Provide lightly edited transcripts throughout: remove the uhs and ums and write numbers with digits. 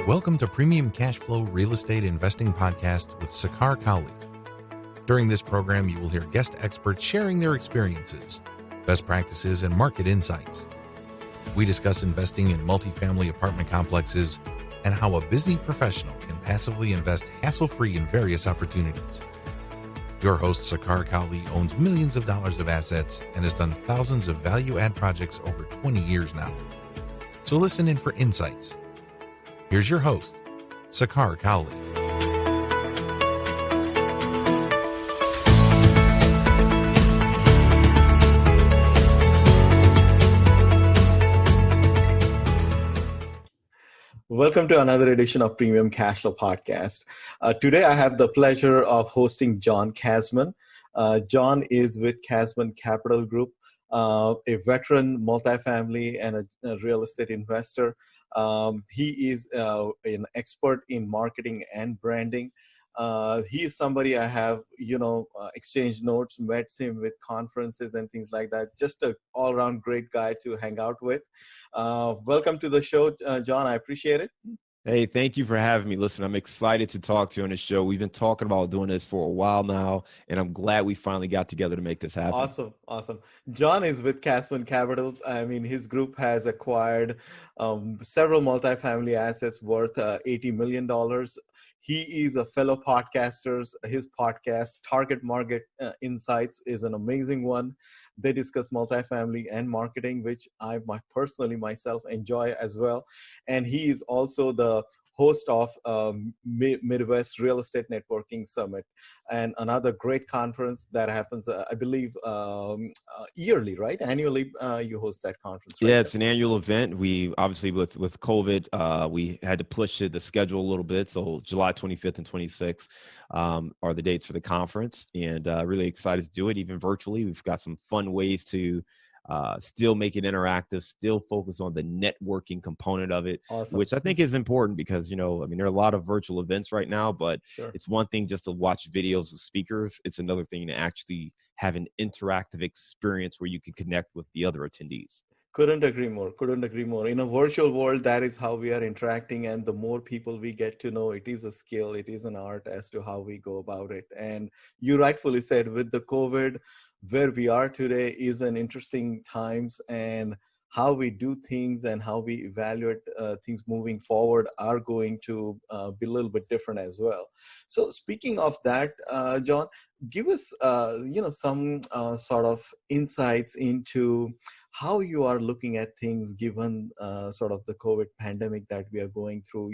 Welcome to Premium Cashflow Real Estate Investing Podcast with Sakar Cowley. During this program, you will hear guest experts sharing their experiences, best practices, and market insights. We discuss investing in multifamily apartment complexes and how a busy professional can passively invest hassle-free in various opportunities. Your host, Sakar Cowley, owns millions of dollars of assets and has done thousands of value-add projects over 20 years now. So listen in for insights. Here's your host, Sakar Cowley. Welcome to another edition of Premium Cashflow Podcast. Today, I have the pleasure of hosting John Casmon. John is with Casmon Capital Group, a veteran multifamily and a real estate investor. He is an expert in marketing and branding. He is somebody I have, exchanged notes, met him with conferences and things like that. Just an all-around great guy to hang out with. Welcome to the show, John. I appreciate it. Hey, thank you for having me. Listen, I'm excited to talk to you on the show. We've been talking about doing this for a while now, and I'm glad we finally got together to make this happen. Awesome. John is with Casmon Capital. I mean, his group has acquired several multifamily assets worth $80 million. He is a fellow podcaster. His podcast, Target Market Insights, is an amazing one. They discuss multifamily and marketing, which I personally myself enjoy as well. And he is also the host of Midwest Real Estate Networking Summit, and another great conference that happens, I believe, yearly, right? Annually, you host that conference, right? Yeah, it's an annual event. We obviously, with COVID, we had to push the schedule a little bit. So July 25th and 26th are the dates for the conference, and really excited to do it, even virtually. We've got some fun ways to still make it interactive, still focus on the networking component of it, Awesome. Which I think is important because, there are a lot of virtual events right now, but Sure. It's one thing just to watch videos of speakers. It's another thing to actually have an interactive experience where you can connect with the other attendees. Couldn't agree more. In a virtual world, that is how we are interacting. And the more people we get to know, it is a skill, it is an art as to how we go about it. And you rightfully said, with the COVID, where we are today is an interesting times, and how we do things and how we evaluate things moving forward are going to be a little bit different as well. So speaking of that, John, give us some sort of insights into how you are looking at things given sort of the COVID pandemic that we are going through,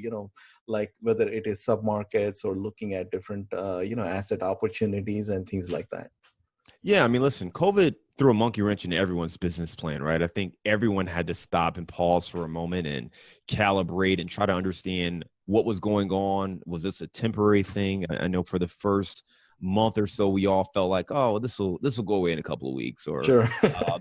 like whether it is submarkets or looking at different, asset opportunities and things like that. Yeah, listen, COVID threw a monkey wrench into everyone's business plan, right? I think everyone had to stop and pause for a moment and calibrate and try to understand what was going on. Was this a temporary thing? I know for the first month or so, we all felt like, oh, this will go away in a couple of weeks, or sure.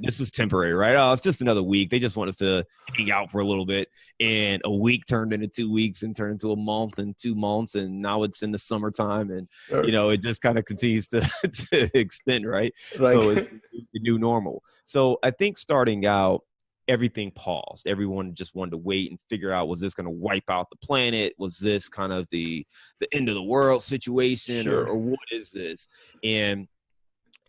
This is temporary, right? Oh, it's just another week. They just want us to hang out for a little bit. And a week turned into 2 weeks and turned into a month and 2 months. And now it's in the summertime, and, Sure. It just kind of continues to extend, right? Right. So it's the new normal. So I think starting out, everything paused. Everyone just wanted to wait and figure out, was this going to wipe out the planet? Was this kind of the end of the world situation? Sure. Or what is this? And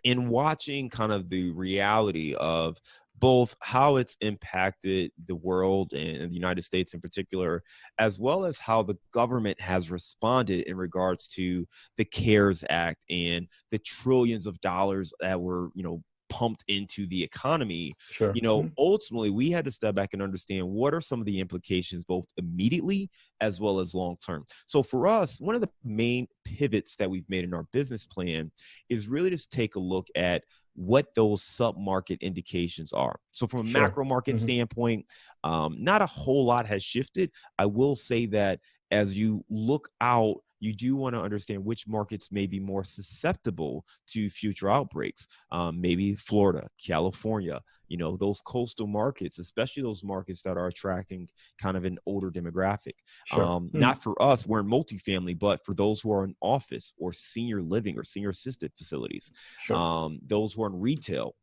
in watching kind of the reality of both how it's impacted the world and the United States in particular, as well as how the government has responded in regards to the CARES Act and the trillions of dollars that were, pumped into the economy. Sure. Ultimately, we had to step back and understand what are some of the implications, both immediately as well as long term. So for us, one of the main pivots that we've made in our business plan is really just take a look at what those sub-market indications are. So from a Sure. macro market standpoint, not a whole lot has shifted. I will say that as you look out, you do want to understand which markets may be more susceptible to future outbreaks. Maybe Florida, California, those coastal markets, especially those markets that are attracting kind of an older demographic. Sure. Not for us, we're in multifamily, but for those who are in office or senior living or senior assisted facilities, Sure. those who are in retail,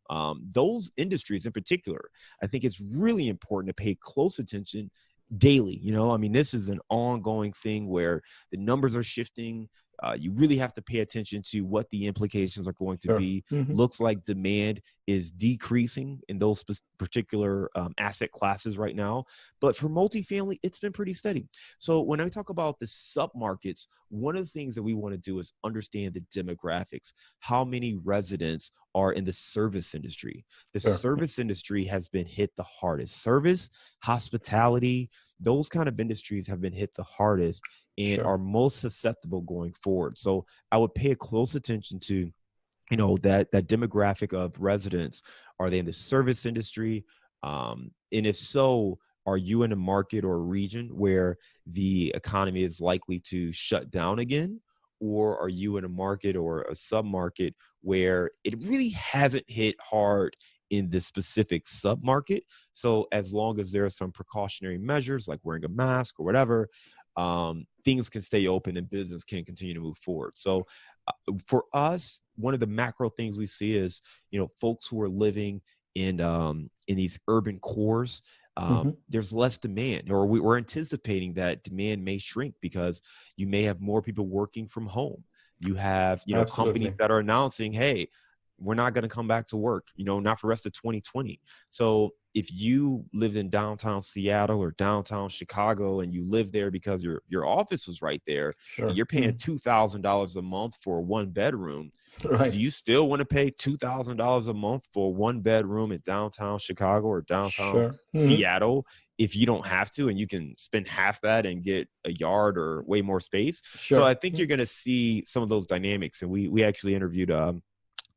those industries in particular, I think it's really important to pay close attention daily. I mean, this is an ongoing thing where the numbers are shifting. You really have to pay attention to what the implications are going to Sure. be. Mhm. Looks like demand is decreasing in those particular asset classes right now. But for multifamily, it's been pretty steady. So when I talk about the submarkets, one of the things that we want to do is understand the demographics. How many residents are in the service industry? The Sure. service industry has been hit the hardest. Service, hospitality, those kind of industries have been hit the hardest and Sure. are most susceptible going forward. So I would pay close attention to, that demographic of residents. Are they in the service industry? And if so, are you in a market or a region where the economy is likely to shut down again? Or are you in a market or a submarket where it really hasn't hit hard in the specific submarket? So as long as there are some precautionary measures like wearing a mask or whatever, things can stay open and business can continue to move forward. So for us, one of the macro things we see is, folks who are living in these urban cores, Mhm. there's less demand, or we're anticipating that demand may shrink because you may have more people working from home. You have, companies Absolutely. that are announcing, hey, we're not going to come back to work, not for the rest of 2020. So if you lived in downtown Seattle or downtown Chicago and you live there because your office was right there, and Sure. you're paying $2,000 a month for a one bedroom, Right. do you still want to pay $2,000 a month for one bedroom in downtown Chicago or downtown Sure. Mhm. Seattle if you don't have to, and you can spend half that and get a yard or way more space? So Sure. I think you're going to see some of those dynamics. And we actually interviewed,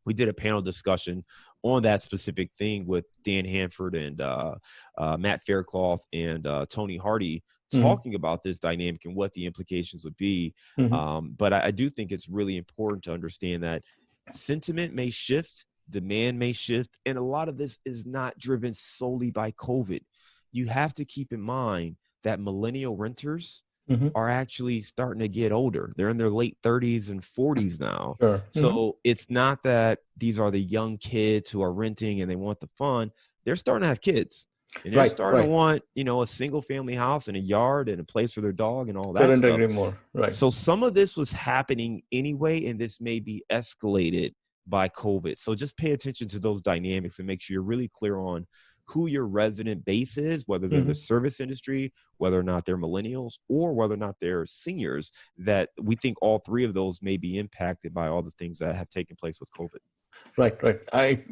we did a panel discussion on that specific thing with Dan Hanford and Matt Faircloth and Tony Hardy, Mhm. talking about this dynamic and what the implications would be. Mhm. But I do think it's really important to understand that sentiment may shift, demand may shift, and a lot of this is not driven solely by COVID. You have to keep in mind that millennial renters Mhm. are actually starting to get older. They're in their late 30s and 40s now. Sure. Mhm. So it's not that these are the young kids who are renting and they want the fun. They're starting to have kids, and they're Right. starting to Right. want, a single family house and a yard and a place for their dog and all that Couldn't stuff. agree more. Right. So some of this was happening anyway, and this may be escalated by COVID. So just pay attention to those dynamics and make sure you're really clear on who your resident base is, whether they're in the Mhm. service industry, whether or not they're millennials, or whether or not they're seniors, that we think all three of those may be impacted by all the things that have taken place with COVID. Right, right. A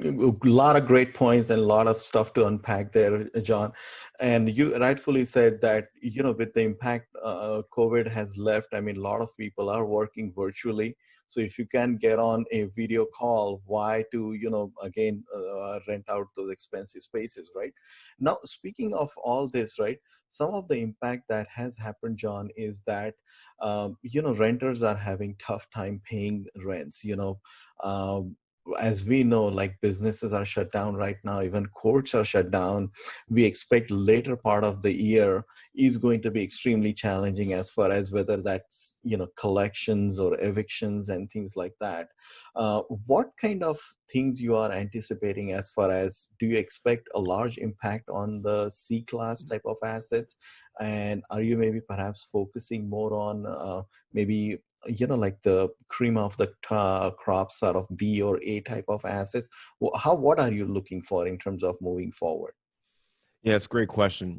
lot of great points and a lot of stuff to unpack there, John. And you rightfully said that, with the impact COVID has left, I mean, a lot of people are working virtually. So if you can get on a video call, why to, again, rent out those expensive spaces, right? Now, speaking of all this, right, some of the impact that has happened, John, is that, renters are having tough time paying rents, um, as we know, like businesses are shut down right now, even courts are shut down. We expect later part of the year is going to be extremely challenging as far as whether that's, collections or evictions and things like that. What kind of things you are anticipating as far as, do you expect a large impact on the C class type of assets? And are you maybe perhaps focusing more on maybe like the cream of the crop sort of B or A type of assets? What are you looking for in terms of moving forward? Yeah, it's a great question.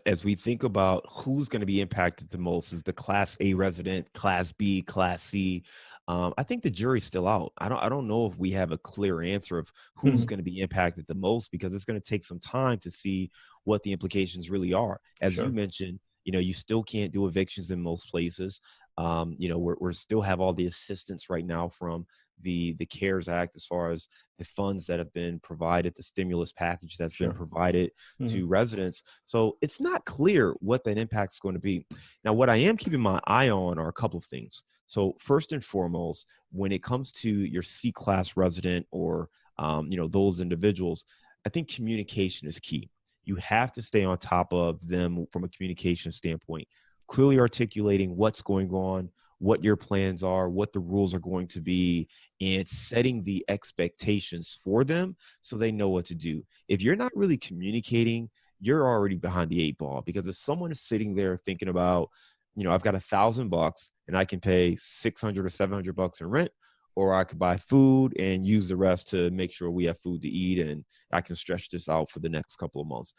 As we think about who's going to be impacted the most, is the Class A resident, Class B, Class C. I think the jury's still out. I don't know if we have a clear answer of who's Mhm. going to be impacted the most, because it's going to take some time to see what the implications really are. As you Sure. mentioned, you still can't do evictions in most places. We're still have all the assistance right now from the CARES Act, as far as the funds that have been provided, the stimulus package that's been Sure. provided Mhm. to residents. So it's not clear what that impact is going to be. Now, what I am keeping my eye on are a couple of things. So first and foremost, when it comes to your C-class resident, or those individuals, I think communication is key. You have to stay on top of them from a communication standpoint, clearly articulating what's going on, what your plans are, what the rules are going to be, and setting the expectations for them so they know what to do. If you're not really communicating you're already behind the 8 ball, because if someone is sitting there thinking about, I've got $1,000 and I can pay 600 or $700 in rent, or I could buy food and use the rest to make sure we have food to eat and I can stretch this out for the next couple of months.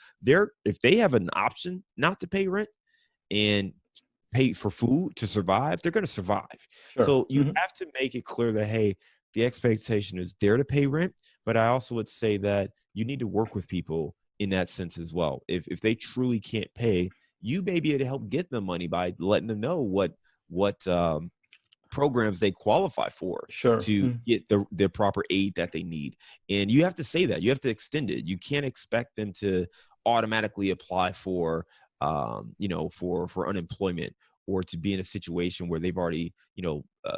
If they have an option not to pay rent and pay for food to survive, they're going to survive. Sure. So you have to make it clear that, hey, the expectation is there to pay rent, but I also would say that you need to work with people in that sense as well. If they truly can't pay, you may be able to help get them money by letting them know what programs they qualify for to get the proper aid that they need. And you have to say that. You have to extend it. You can't expect them to automatically apply for for unemployment, or to be in a situation where they've already,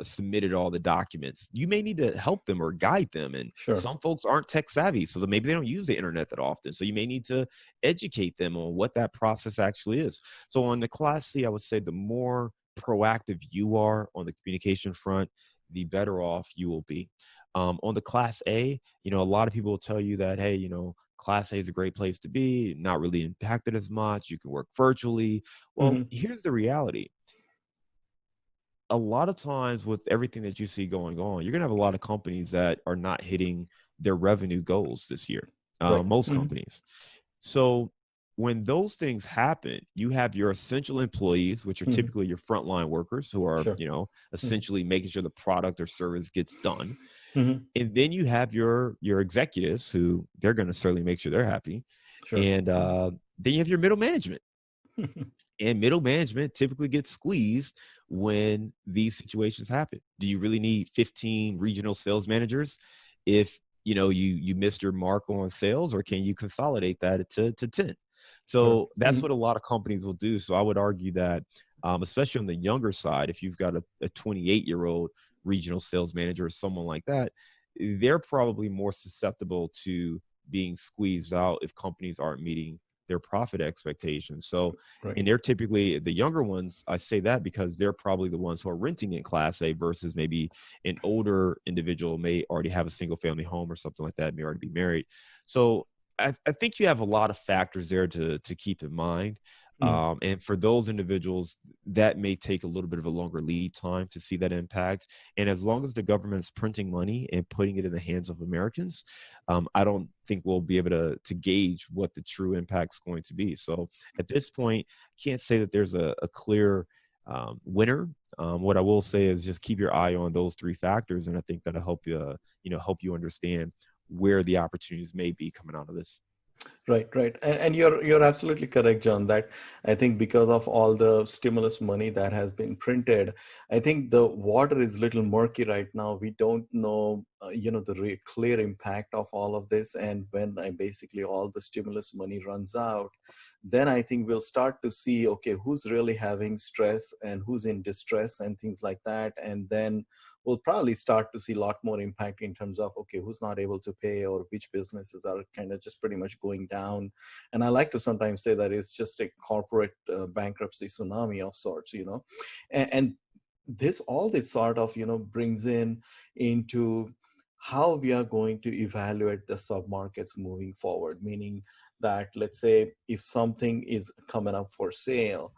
submitted all the documents. You may need to help them or guide them. And some folks aren't tech savvy, so that maybe they don't use the internet that often. So you may need to educate them on what that process actually is. So on the Class C, I would say the more proactive you are on the communication front, the better off you will be. On the Class A, a lot of people will tell you that, hey, Class A is a great place to be, not really impacted as much. You can work virtually. Well, here's the reality. A lot of times with everything that you see going on, you're going to have a lot of companies that are not hitting their revenue goals this year. Most companies. So when those things happen, you have your essential employees, which are typically your frontline workers who are, essentially making sure the product or service gets done. And then you have your executives, who they're going to certainly make sure they're happy. And then you have your middle management. And middle management typically gets squeezed when these situations happen. Do you really need 15 regional sales managers if you missed your mark on sales, or can you consolidate that to 10? So that's what a lot of companies will do. So I would argue that, especially on the younger side, if you've got a 28-year-old regional sales manager or someone like that, they're probably more susceptible to being squeezed out if companies aren't meeting their profit expectations. So, and they're typically the younger ones. I say that because they're probably the ones who are renting in Class A, versus maybe an older individual may already have a single family home or something like that, may already be married. So I think you have a lot of factors there to keep in mind. And for those individuals, that may take a little bit of a longer lead time to see that impact. And as long as the government's printing money and putting it in the hands of Americans, I don't think we'll be able to gauge what the true impact is going to be. So at this point, I can't say that there's a clear winner. What I will say is just keep your eye on those three factors, and I think that'll help you, help you understand where the opportunities may be coming out of this. Right. And you're absolutely correct, John, that I think because of all the stimulus money that has been printed, I think the water is a little murky right now. We don't know, the clear impact of all of this. And when basically all the stimulus money runs out, then I think we'll start to see, okay, who's really having stress and who's in distress and things like that. And then we'll probably start to see a lot more impact in terms of, okay, who's not able to pay, or which businesses are kind of just pretty much going down. And I like to sometimes say that it's just a corporate bankruptcy tsunami of sorts, and all this sort of, brings into how we are going to evaluate the submarkets moving forward, meaning that, let's say, if something is coming up for sale,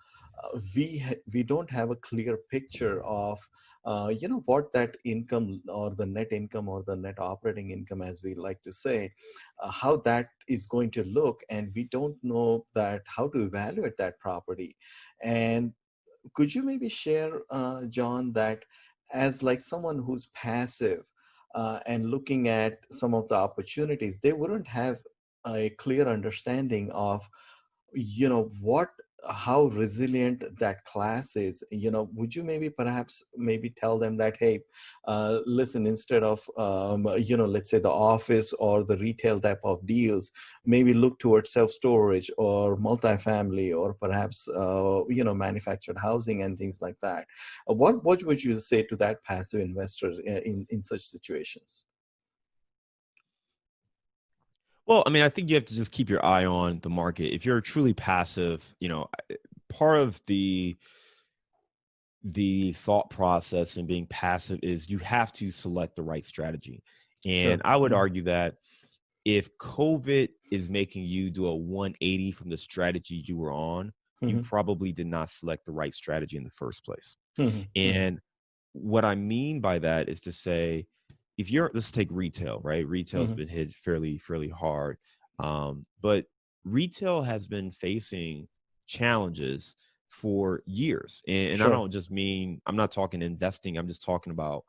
we don't have a clear picture of what that income, or the net income, or the net operating income, as we like to say, how that is going to look. And we don't know that how to evaluate that property. And could you maybe share, John, that as like someone who's passive and looking at some of the opportunities, they wouldn't have a clear understanding of, how resilient that class is. Would you perhaps tell them that, hey, listen, instead of let's say the office or the retail type of deals, maybe look towards self-storage or multifamily, or perhaps manufactured housing and things like that. What would you say to that passive investor in such situations? Well, I mean, I think you have to just keep your eye on the market. If you're truly passive, part of the thought process in being passive is you have to select the right strategy. And I would argue that if COVID is making you do a 180 from the strategy you were on, you probably did not select the right strategy in the first place. And what I mean by that is to say, if you're, let's take retail, right? Retail's been hit fairly hard. But retail has been facing challenges for years. And I don't just mean, I'm not talking investing. I'm just talking about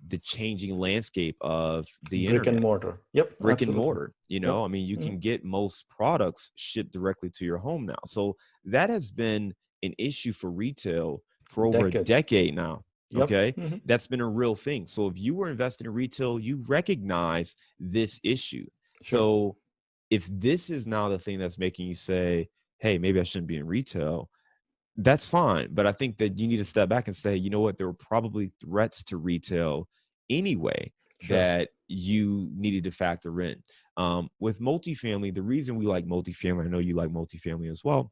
the changing landscape of the brick and internet. mortar. Yep. Brick and Absolutely. mortar, you know, I mean, you can get most products shipped directly to your home now. So that has been an issue for retail for over Decades. a decade now. Yep. Okay. That's been a real thing. So if you were investing in retail, you recognize this issue. So if this is now the thing that's making you say, hey, maybe I shouldn't be in retail, that's fine. But I think that you need to step back and say, you know what, there were probably threats to retail anyway that you needed to factor in. With multifamily, the reason we like multifamily, I know you like multifamily as well,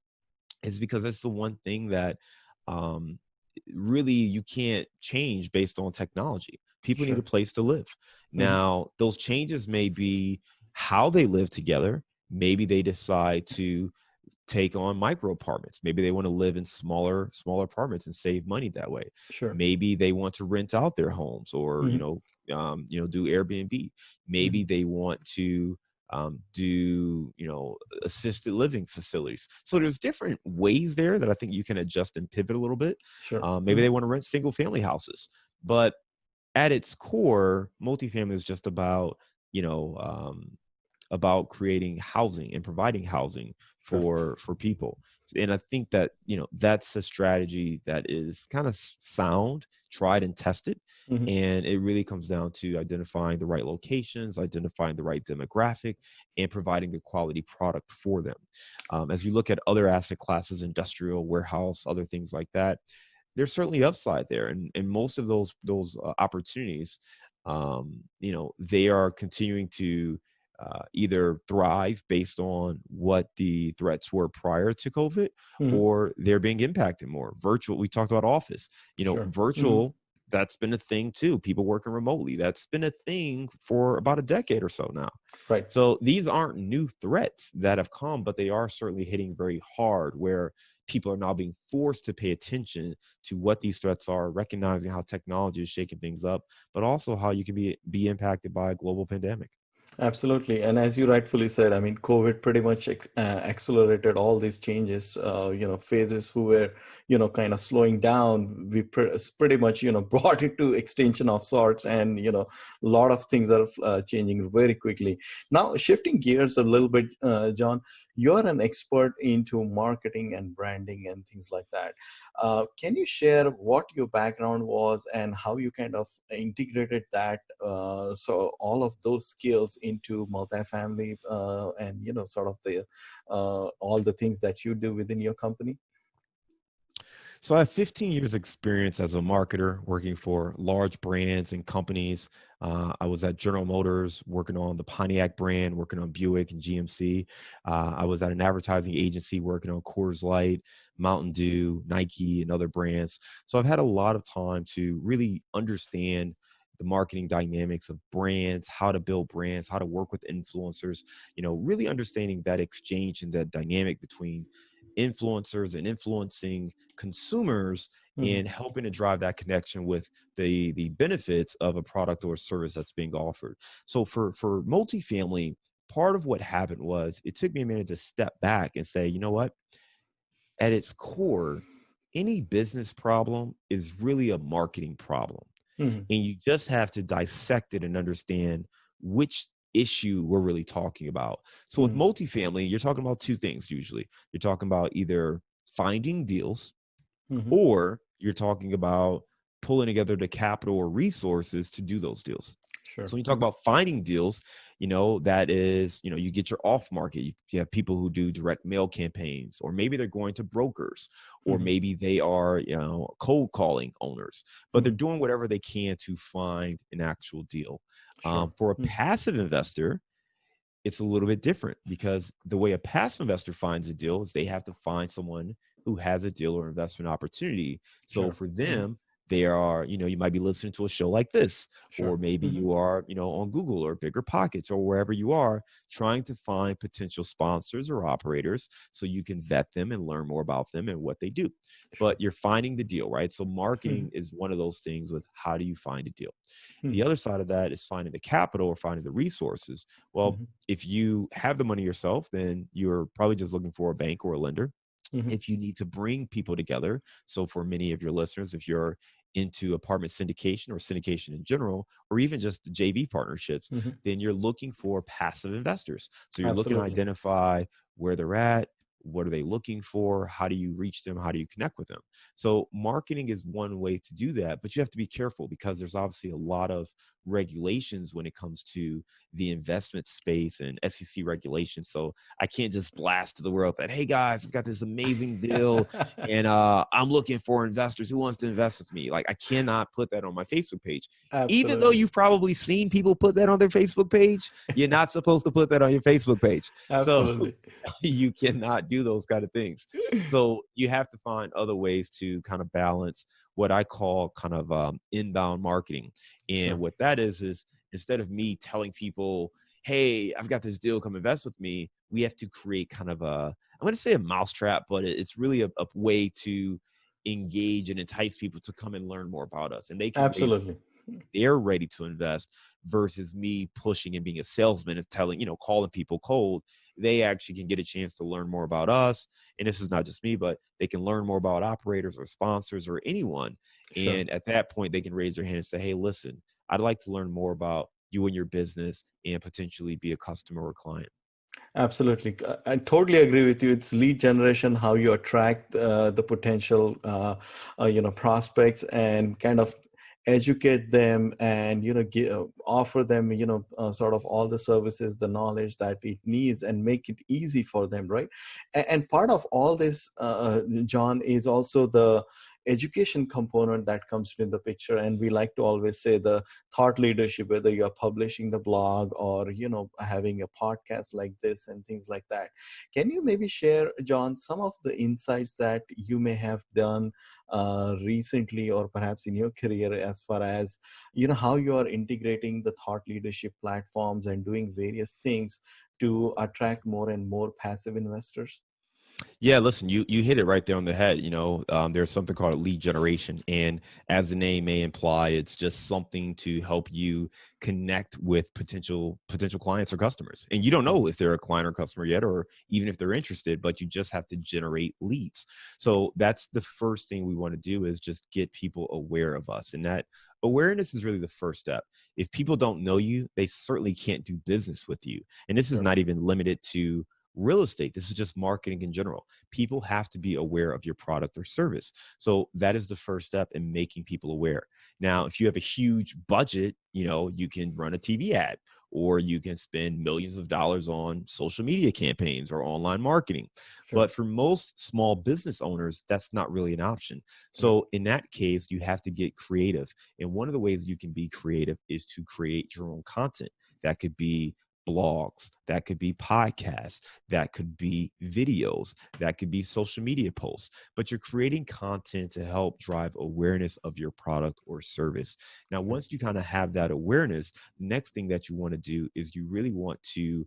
is because that's the one thing that really you can't change based on technology. People need a place to live. Now, those changes may be how they live together. Maybe they decide to take on micro apartments. Maybe they want to live in smaller apartments and save money that way. Maybe they want to rent out their homes or, you know, do Airbnb. Maybe they want to do, you know, assisted living facilities. So there's different ways there that I think you can adjust and pivot a little bit. Maybe they want to rent single family houses, but at its core, multifamily is just about, you know, about creating housing and providing housing for people. And I think that, you know, that's a strategy that is kind of sound, tried and tested. And it really comes down to identifying the right locations, identifying the right demographic, and providing the quality product for them. As you look at other asset classes, industrial, warehouse, other things like that, there's certainly upside there. And most of those opportunities, you know, they are continuing to either thrive based on what the threats were prior to COVID, or they're being impacted more. Virtual, we talked about office, you know, virtual, that's been a thing too. People working remotely, that's been a thing for about a decade or so now. So these aren't new threats that have come, but they are certainly hitting very hard, where people are now being forced to pay attention to what these threats are, recognizing how technology is shaking things up, but also how you can be impacted by a global pandemic. Absolutely. And as you rightfully said, I mean, COVID pretty much accelerated all these changes, you know, phases who were, you know, kind of slowing down. We pretty much, you know, brought it to extension of sorts, and, you know, a lot of things are changing very quickly. Now, shifting gears a little bit, John, you're an expert into marketing and branding and things like that. Can you share what your background was and how you kind of integrated that, so all of those skills into multifamily, and, you know, sort of the all the things that you do within your company? So I have 15 years experience as a marketer working for large brands and companies. I was at General Motors working on the Pontiac brand, working on Buick and GMC. I was at an advertising agency working on Coors Light, Mountain Dew, Nike, and other brands. So I've had a lot of time to really understand the marketing dynamics of brands, how to build brands, how to work with influencers, you know, really understanding that exchange and that dynamic between influencers and influencing consumers, and helping to drive that connection with the benefits of a product or service that's being offered. So for multifamily, part of what happened was it took me a minute to step back and say, you know what, at its core, any business problem is really a marketing problem. And you just have to dissect it and understand which issue we're really talking about. So with multifamily, you're talking about two things usually. You're talking about either finding deals, or you're talking about pulling together the capital or resources to do those deals. So when you talk about finding deals, you know, that is, you know, you get your off market. You have people who do direct mail campaigns, or maybe they're going to brokers, or maybe they are, you know, cold calling owners, but they're doing whatever they can to find an actual deal. For a passive investor, it's a little bit different, because the way a passive investor finds a deal is they have to find someone who has a deal or investment opportunity. So for them, they are, you might be listening to a show like this, or Sure. maybe you are, on Google or Bigger Pockets or wherever you are, trying to find potential sponsors or operators so you can vet them and learn more about them and what they do. Sure. But you're finding the deal, right? So Mhm. marketing is one of those things with how do you find a deal? The Mhm. other side of that is finding the capital or finding the resources. Well, Mhm. if you have the money yourself, then you're probably just looking for a bank or a lender. Mhm. If you need to bring people together, so for many of your listeners, if you're into apartment syndication or syndication in general, or even just JV partnerships, Mhm. then you're looking for passive investors. So you're looking to Absolutely. identify where they're at, what are they looking for, how do you reach them, how do you connect with them. So marketing is one way to do that, but you have to be careful because there's obviously a lot of regulations when it comes to the investment space and SEC regulations. So I can't just blast to the world that, hey guys, I've got this amazing deal and I'm looking for investors who wants to invest with me. Like I cannot put that on my Facebook page. Even though Absolutely. you've probably seen people put that on their Facebook page, you're not supposed to put that on your Facebook page. So Absolutely. you cannot do those kind of things. So you have to find other ways to kind of balance what I call kind of inbound marketing. And Sure. what that is instead of me telling people, hey, I've got this deal, come invest with me, we have to create kind of I'm going to say a mousetrap, but it's really a way to engage and entice people to come and learn more about us. And they can raise Absolutely. they're ready to invest versus me pushing and being a salesman and telling, calling people cold. They actually can get a chance to learn more about us. And this is not just me, but they can learn more about operators or sponsors or anyone. Sure. And at that point, they can raise their hand and say, hey, listen, I'd like to learn more about you and your business and potentially be a customer or client. Absolutely. I totally agree with you. It's lead generation, how you attract the potential, prospects and kind of educate them and, offer them, sort of all the services, the knowledge that it needs and make it easy for them, right? And part of all this, John, is also the education component that comes in the picture. And we like to always say the thought leadership, whether you're publishing the blog or having a podcast like this and things like that. Can you maybe share, John, some of the insights that you may have done recently or perhaps in your career, as far as how you are integrating the thought leadership platforms and doing various things to attract more and more passive investors? Yeah, listen, you hit it right there on the head. There's something called lead generation, and as the name may imply, it's just something to help you connect with potential clients or customers. And you don't know if they're a client or customer yet, or even if they're interested, but you just have to generate leads. So that's the first thing we want to do is just get people aware of us, and that awareness is really the first step. If people don't know you, they certainly can't do business with you. And this is Sure. not even limited to real estate. This is just marketing in general. People have to be aware of your product or service. So that is the first step in making people aware. Now, if you have a huge budget, you can run a TV ad or you can spend millions of dollars on social media campaigns or online marketing. Sure. But for most small business owners, that's not really an option. Right. So in that case, you have to get creative. And one of the ways you can be creative is to create your own content. That could be blogs, that could be podcasts, that could be videos, that could be social media posts, but you're creating content to help drive awareness of your product or service. Now, Sure. once you kind of have that awareness, the next thing that you want to do is you really want to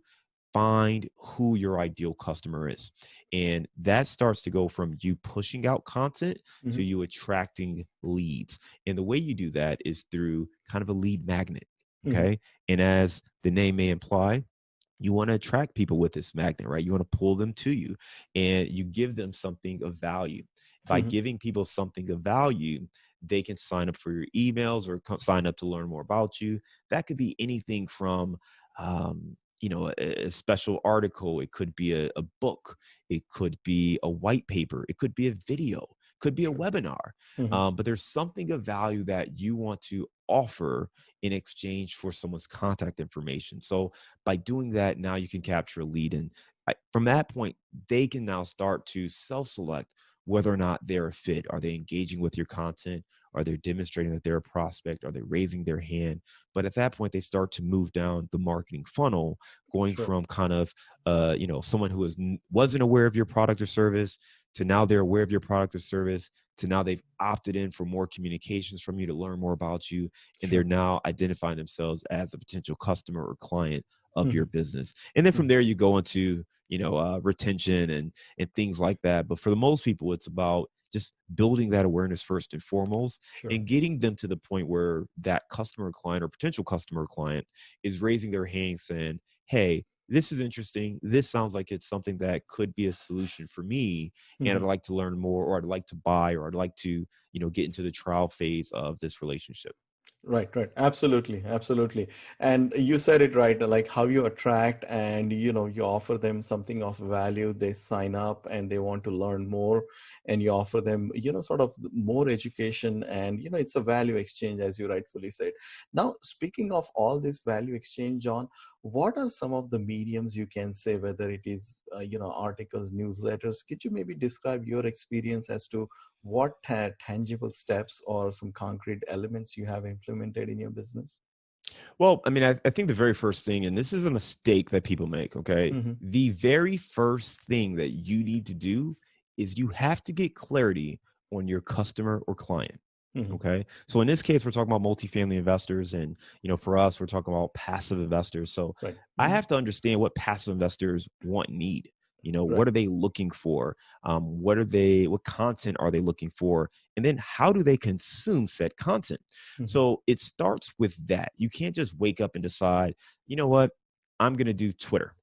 find who your ideal customer is. And that starts to go from you pushing out content to Mhm. you attracting leads. And the way you do that is through kind of a lead magnet. Mhm. Okay. And as the name may imply, you want to attract people with this magnet, right? You want to pull them to you and you give them something of value. By Mhm. giving people something of value, they can sign up for your emails or sign up to learn more about you. That could be anything from, a special article. It could be a book. It could be a white paper. It could be a video. It could be a Sure. webinar. Mhm. But there's something of value that you want to offer in exchange for someone's contact information. So by doing that, now you can capture a lead. And from that point, they can now start to self-select whether or not they're a fit. Are they engaging with your content? Are they demonstrating that they're a prospect? Are they raising their hand? But at that point, they start to move down the marketing funnel, going Sure. from kind of, someone who wasn't aware of your product or service to now they're aware of your product or service to now they've opted in for more communications from you to learn more about you. And they're Sure. now identifying themselves as a potential customer or client of your Mhm. business. And then from Mhm. there, you go into, retention and things like that. But for the most people, it's about just building that awareness first and foremost, Sure. and getting them to the point where that customer or client or potential customer or client is raising their hand saying, hey, this is interesting. This sounds like it's something that could be a solution for me. And I'd Mhm. like to learn more, or I'd like to buy, or I'd like to, get into the trial phase of this relationship. Right, right. Absolutely, absolutely. And you said it right, like how you attract and you offer them something of value, they sign up and they want to learn more, and you offer them, sort of more education, and it's a value exchange, as you rightfully said. Now, speaking of all this value exchange, John, what are some of the mediums you can say, whether it is articles, newsletters? Could you maybe describe your experience as to what tangible steps or some concrete elements you have implemented in your business? Well, I mean, I think the very first thing, and this is a mistake that people make, okay? Hmm. The very first thing that you need to do is you have to get clarity on your customer or client. Hmm. Okay. So in this case, we're talking about multifamily investors. And, for us, we're talking about passive investors. So Right. I Hmm. have to understand what passive investors want and need. Right. What are they looking for? What content are they looking for? And then how do they consume said content? Hmm. So it starts with that. You can't just wake up and decide, you know what, I'm going to do Twitter.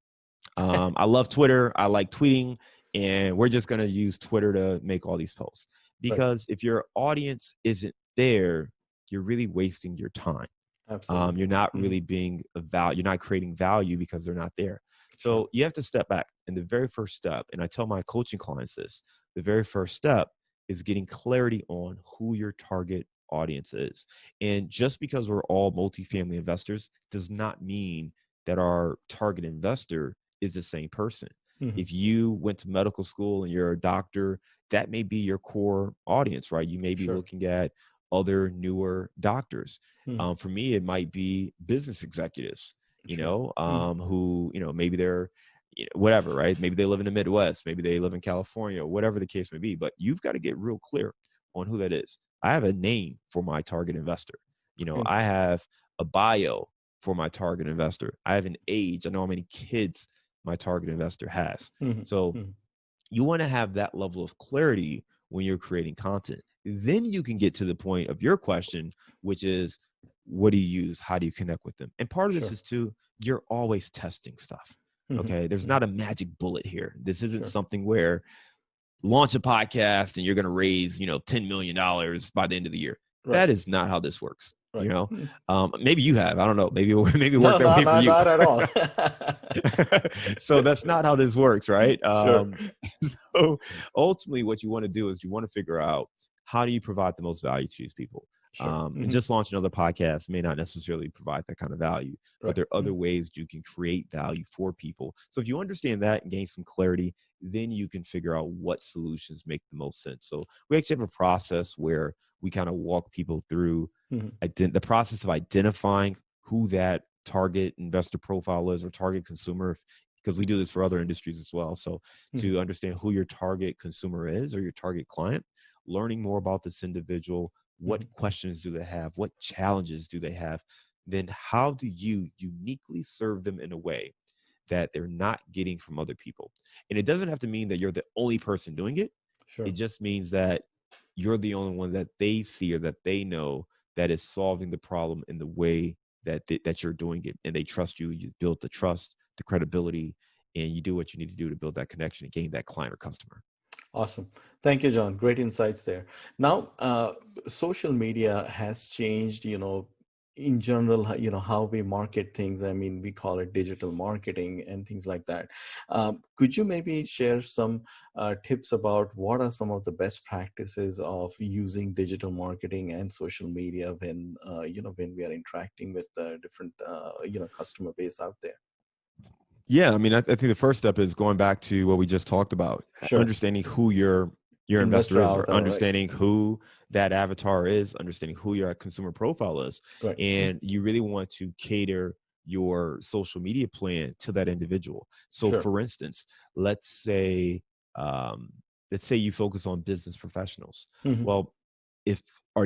I love Twitter. I like tweeting, and we're just going to use Twitter to make all these posts. Right. Because if your audience isn't there, you're really wasting your time. You're Absolutely. not Hmm. really being a value. You're not creating value because they're not there. Sure. So you have to step back. And the very first step, and I tell my coaching clients this, the very first step is getting clarity on who your target audience is. And just because we're all multifamily investors does not mean that our target investor is the same person. Hmm. If you went to medical school and you're a doctor, that may be your core audience, right? You may be Sure. looking at other newer doctors. Hmm. For me, it might be business executives, Sure. Hmm. who, maybe they're, whatever, right? Maybe they live in the Midwest, maybe they live in California, whatever the case may be. But you've got to get real clear on who that is. I have a name for my target investor. I Interesting. have a bio for my target investor. I have an age. I know how many kids my target investor has. Hmm. So Hmm. you want to have that level of clarity when you're creating content. Then you can get to the point of your question, which is, what do you use? How do you connect with them? And part of this Sure. is too, you're always testing stuff. Hmm. Okay. There's Hmm. not a magic bullet here. This isn't Sure. something where launch a podcast and you're going to raise, $10 million by the end of the year. Right. That is not how this works. Right. Hmm. Maybe you have, I don't know, maybe it No, worked that no, way for no, you. not at all. So that's not how this works, right? Sure. So ultimately what you want to do is you want to figure out, how do you provide the most value to these people? Sure. And Hmm. just launching another podcast may not necessarily provide that kind of value, but Right. there are Hmm. other ways you can create value for people. So if you understand that and gain some clarity, then you can figure out what solutions make the most sense. So we actually have a process where we kind of walk people through Hmm. the process of identifying who that target investor profile is, or target consumer, because we do this for other industries as well. So Hmm. to understand who your target consumer is, or your target client, learning more about this individual, what Hmm. questions do they have, what challenges do they have, then how do you uniquely serve them in a way that they're not getting from other people? And it doesn't have to mean that you're the only person doing it. It Sure. just means that you're the only one that they see or that they know that is solving the problem in the way that you're doing it, and they trust you. You build the trust, the credibility, and you do what you need to do to build that connection and gain that client or customer. Awesome. Thank you, John. Great insights there. Now, social media has changed, in general, how we market things. I mean, we call it digital marketing and things like that. Could you maybe share some tips about what are some of the best practices of using digital marketing and social media when we are interacting with different, customer base out there? Yeah, I mean, I think the first step is going back to what we just talked about, Sure. understanding who your investor Investor is, or out, right? understanding who that avatar is, understanding who your consumer profile is. Right. And you really want to cater your social media plan to that individual. So Sure. for instance, let's say let's say you focus on business professionals. Mm-hmm. Well,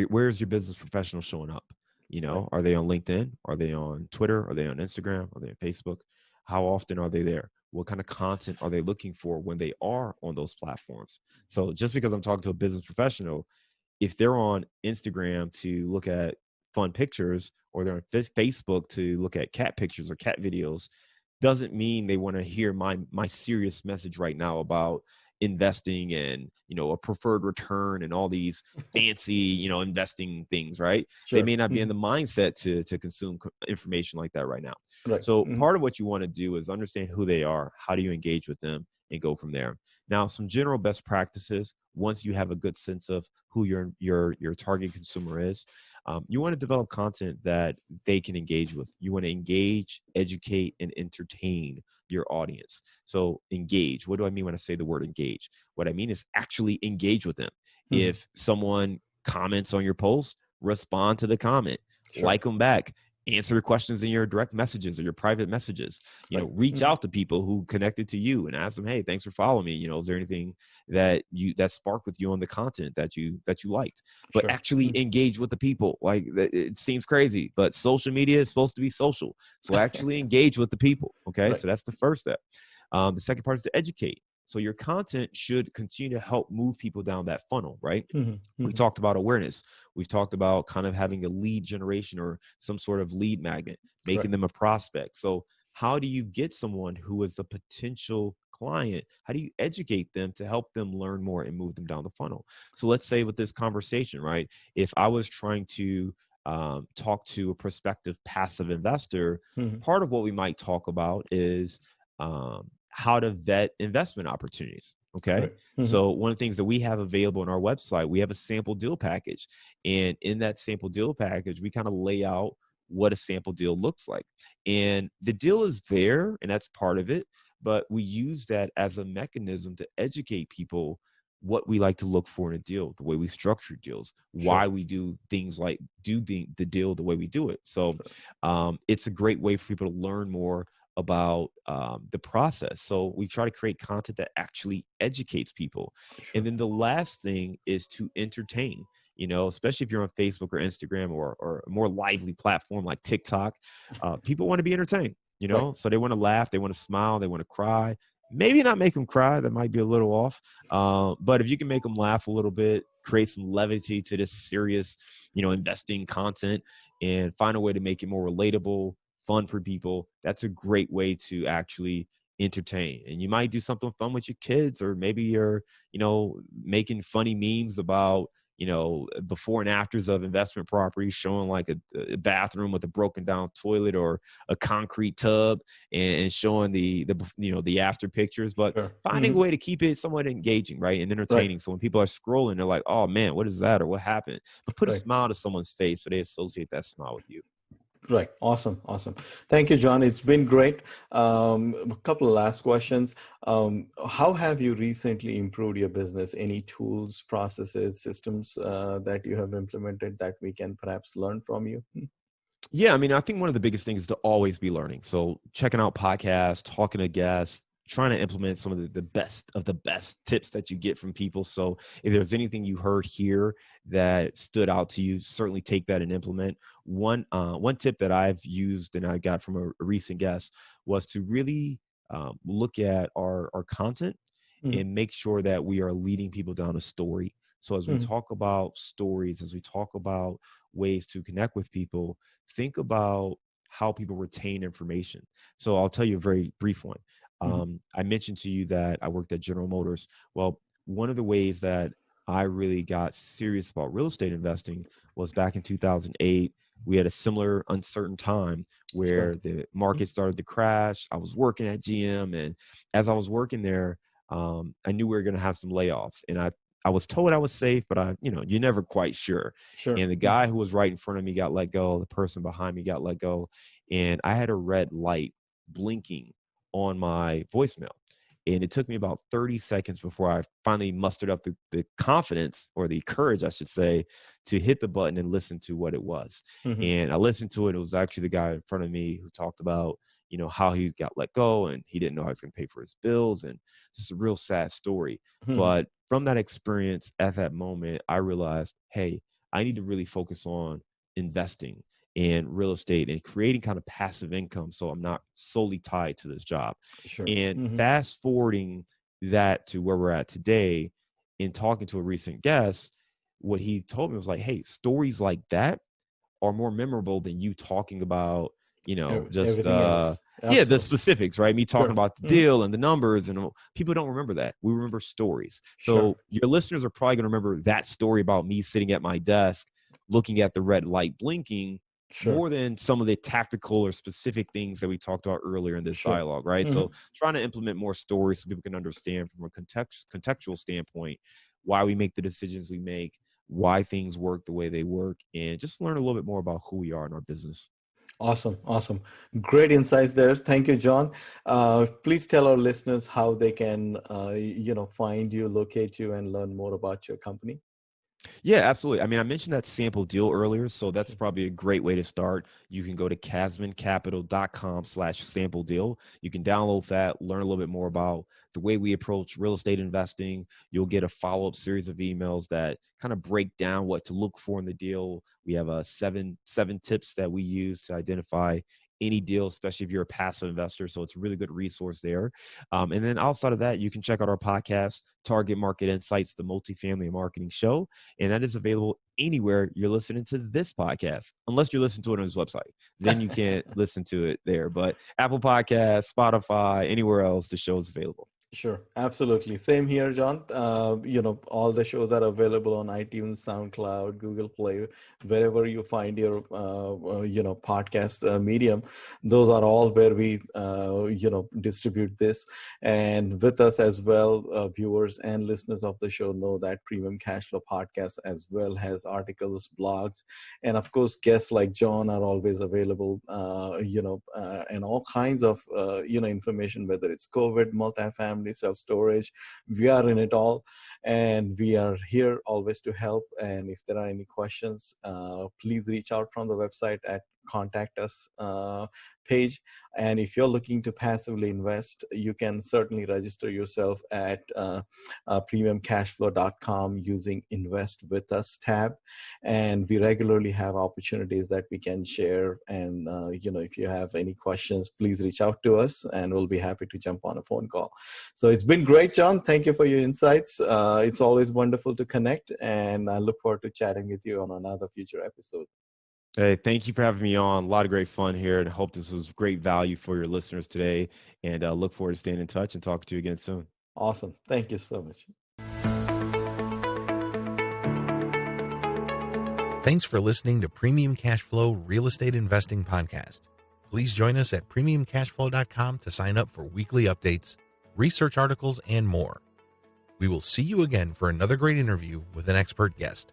where's your business professional showing up? You Right. know, are they on LinkedIn? Are they on Twitter? Are they on Instagram? Are they on Facebook? How often are they there? What kind of content are they looking for when they are on those platforms? So just because I'm talking to a business professional, if they're on Instagram to look at fun pictures, or they're on Facebook to look at cat pictures or cat videos, doesn't mean they want to hear my serious message right now about investing and, you know, a preferred return and all these fancy, you know, investing things, right? They Sure. may not be in Mm-hmm. the mindset to consume information like that right now. Right. So Mm-hmm. part of what you want to do is understand who they are, how do you engage with them, and go from there. Now, some general best practices, once you have a good sense of who your target consumer is, you want to develop content that they can engage with. You want to engage, educate, and entertain your audience. So engage. What do I mean when I say the word engage? What I mean is actually engage with them. Mm-hmm. If someone comments on your post, respond to the comment, Sure. like them back, answer questions in your direct messages or your private messages. You Right. know, reach Mm-hmm. out to people who connected to you and ask them, hey, thanks for following me. You know, is there anything that sparked with you on the content that you liked? But Sure. actually engage with the people. Like, it seems crazy, but social media is supposed to be social. So actually engage with the people. Okay. Right. So that's the first step. The second part is to educate. So your content should continue to help move people down that funnel, right? Mm-hmm. We Mm-hmm. talked about awareness. We've talked about kind of having a lead generation or some sort of lead magnet, Right. making them a prospect. So how do you get someone who is a potential client? How do you educate them to help them learn more and move them down the funnel? So let's say with this conversation, right? If I was trying to talk to a prospective passive investor, Mm-hmm. part of what we might talk about is how to vet investment opportunities. Okay. Right. Mm-hmm. So one of the things that we have available on our website, we have a sample deal package. And in that sample deal package, we kind of lay out what a sample deal looks like. And the deal is there, and that's part of it. But we use that as a mechanism to educate people what we like to look for in a deal, the way we structure deals, Sure. why we do things like do the deal the way we do it. So it's a great way for people to learn more about the process. So we try to create content that actually educates people. Sure. And then the last thing is to entertain, you know, especially if you're on Facebook or Instagram or a more lively platform like TikTok. People want to be entertained, you Right. know, so they want to laugh, they want to smile, they want to cry. Maybe not make them cry, that might be a little off. But if you can make them laugh a little bit, create some levity to this serious, you know, investing content, and find a way to make it more relatable, fun for people, that's a great way to actually entertain. And you might do something fun with your kids, or maybe you're, you know, making funny memes about, you know, before and afters of investment properties, showing like a bathroom with a broken down toilet or a concrete tub, and showing the you know, the after pictures, but Sure. finding a Mm-hmm. way to keep it somewhat engaging, right, and Right. entertaining. So when people are scrolling, they're like, oh man, what is that, or what happened? But put a Right. smile to someone's face so they associate that smile with you. Right. Awesome. Awesome. Thank you, John. It's been great. A couple of last questions. How have you recently improved your business? Any tools, processes, systems that you have implemented that we can perhaps learn from you? Yeah, I mean, I think one of the biggest things is to always be learning. So checking out podcasts, talking to guests, trying to implement some of the best of the best tips that you get from people. So if there's anything you heard here that stood out to you, certainly take that and implement. One tip that I've used and I got from a recent guest was to really look at our content Mm-hmm. and make sure that we are leading people down a story. So as we Mm-hmm. talk about stories, as we talk about ways to connect with people, think about how people retain information. So I'll tell you a very brief one. Mm-hmm. I mentioned to you that I worked at General Motors. Well, one of the ways that I really got serious about real estate investing was back in 2008. We had a similar uncertain time Sure. where the market started to crash. I was working at GM, and as I was working there, I knew we were going to have some layoffs, and I was told I was safe, but you know, you're never quite sure. Sure. And the guy who was right in front of me got let go. The person behind me got let go, and I had a red light blinking on my voicemail. And it took me about 30 seconds before I finally mustered up the confidence, or the courage, I should say, to hit the button and listen to what it was. Mm-hmm. And I listened to it. It was actually the guy in front of me who talked about, how he got let go and he didn't know how he was going to pay for his bills, and just a real sad story. Mhm. But from that experience at that moment, I realized, hey, I need to really focus on investing in real estate and creating kind of passive income so I'm not solely tied to this job. Sure. And Mhm. fast forwarding that to where we're at today, in talking to a recent guest, what he told me was like, hey, stories like that are more memorable than you talking about, just Everything else. yeah, the Absolutely. specifics, right? Me talking Sure. about the Mhm. deal and the numbers, and people don't remember that. We remember stories. Sure. So your listeners are probably going to remember that story about me sitting at my desk looking at the red light blinking Sure. more than some of the tactical or specific things that we talked about earlier in this Sure. dialogue, right? So Mhm. trying to implement more stories so people can understand from a contextual standpoint why we make the decisions we make, why things work the way they work, and just learn a little bit more about who we are in our business. Awesome. Awesome. Great insights there. Thank you, John. Please tell our listeners how they can, find you, locate you, and learn more about your company. Yeah, absolutely. I mean, I mentioned that sample deal earlier, so that's Sure. probably a great way to start. You can go to casmoncapital.com/sample deal. You can download that, learn a little bit more about the way we approach real estate investing. You'll get a follow-up series of emails that kind of break down what to look for in the deal. We have seven tips that we use to identify any deal, especially if you're a passive investor. So it's a really good resource there. And then outside of that, you can check out our podcast, Target Market Insights, the Multifamily Marketing Show. And that is available anywhere you're listening to this podcast, unless you're listening to it on his website. Then you can't listen to it there. But Apple Podcasts, Spotify, anywhere else, the show is available. Sure, absolutely. Same here, John. All the shows are available on iTunes, SoundCloud, Google Play, wherever you find your, podcast medium. Those are all where we, distribute this. And with us as well, viewers and listeners of the show know that Premium Cashflow podcast as well has articles, blogs, and of course, guests like John are always available, and all kinds of, information, whether it's COVID, multifamily, self-storage. We are in it all, and we are here always to help. And if there are any questions, please reach out from the website at contact us page. And if you're looking to passively invest, you can certainly register yourself at premiumcashflow.com using Invest With Us tab. And we regularly have opportunities that we can share. And, if you have any questions, please reach out to us and we'll be happy to jump on a phone call. So it's been great, John. Thank you for your insights. It's always wonderful to connect, and I look forward to chatting with you on another future episode. Hey, thank you for having me on. A lot of great fun here, and I hope this was great value for your listeners today. And look forward to staying in touch and talking to you again soon. Awesome. Thank you so much. Thanks for listening to Premium Cashflow Real Estate Investing Podcast. Please join us at premiumcashflow.com to sign up for weekly updates, research articles, and more. We will see you again for another great interview with an expert guest.